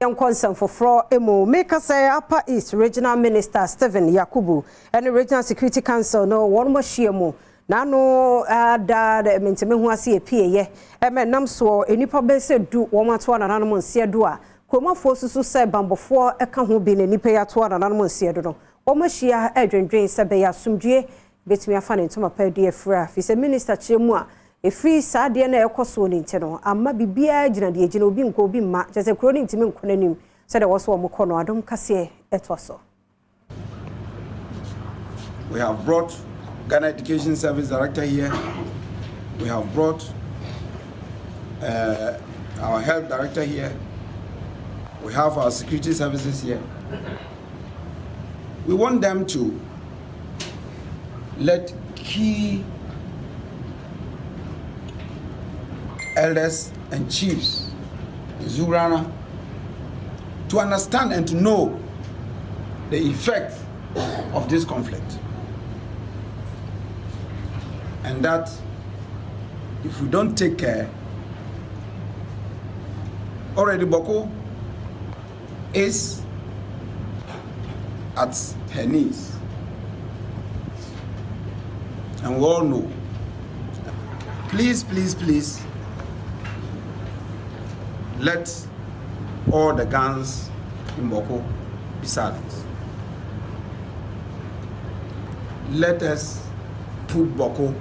Young concern for fraud emo make us say Upper East Regional Minister Stephen Yakubu and the Regional Security Council no one more shiemo. Nano da menteme hu ase epie ye eme nam so enipa be se du wo mato anana mo nse do a kromafo susu se bambofo eka ho bi na nipa ya to anana mo nse do no wo mahia adwendwen se be ya sumdue betumi afa ne ntoma pa di afra fi se minister chiremu a efri saade na ekoso ni nte no amma bibia gina de gina obi nko obi ma jese kro ni ntimi nko nanim se de wo so mo kono Adom Kasee etwaso. We have brought Ghana Education Service Director here. We have brought our Health Director here. We have our Security Services here. We want them to let key elders and chiefs, Zurana, to understand and to know the effect of this conflict. And that if we don't take care, already Boko is at her knees. And we all know. Please, please, please, let all the guns in Boko be silenced. Let us put Boko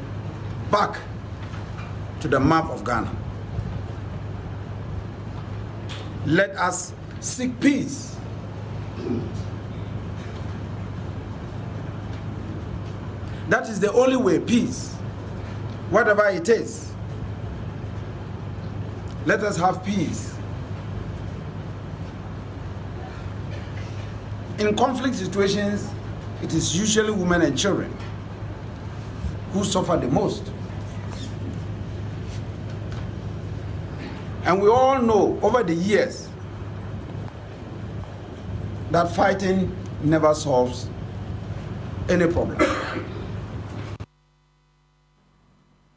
back to the map of Ghana. Let us seek peace. That is the only way, peace, whatever it is. Let us have peace. In conflict situations, it is usually women and children who suffer the most. And we all know over the years that fighting never solves any problem.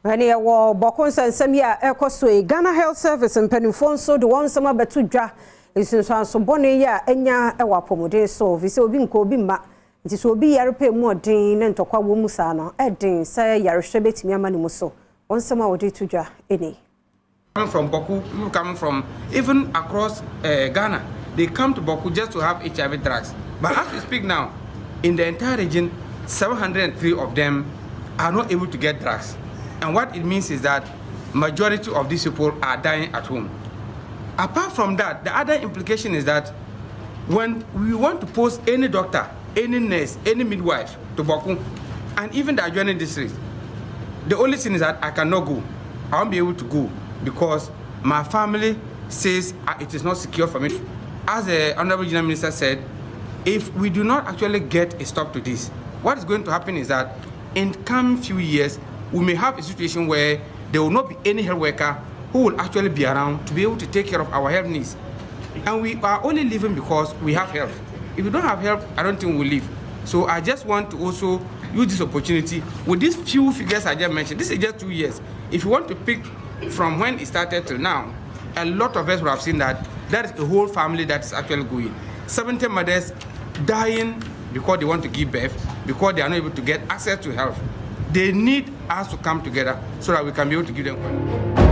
When you were Bokons and Samia Ekoswe, Ghana Health Service and Penifon so the one summer betudra is in Sansobone ya Enya Ewapomode so Viso Binko Bimba. It is will be Yarpe more din and Tokwa Wumusana, Edding, say Yarshebet Miamanimuso. One summer would to ja any. Coming from Boku, people coming from even across Ghana, they come to Boku just to have HIV drugs. But as we speak now, in the entire region, 703 of them are not able to get drugs. And what it means is that majority of these people are dying at home. Apart from that, the other implication is that when we want to post any doctor, any nurse, any midwife to Boku, and even the adjoining districts, the only thing is that I cannot go. I won't be able to go because my family says it is not secure for me. As the Honorable Regional Minister said, if we do not actually get a stop to this, what is going to happen is that in coming few years, we may have a situation where there will not be any health worker who will actually be around to be able to take care of our health needs. And we are only living because we have health. If we don't have health, I don't think we'll live. So I just want to also use this opportunity with these few figures I just mentioned. This is just 2 years. If you want to pick from when it started till now, a lot of us will have seen that that is a whole family that is actually going. 70 mothers dying because they want to give birth, because they are not able to get access to health. They need us to come together so that we can be able to give them.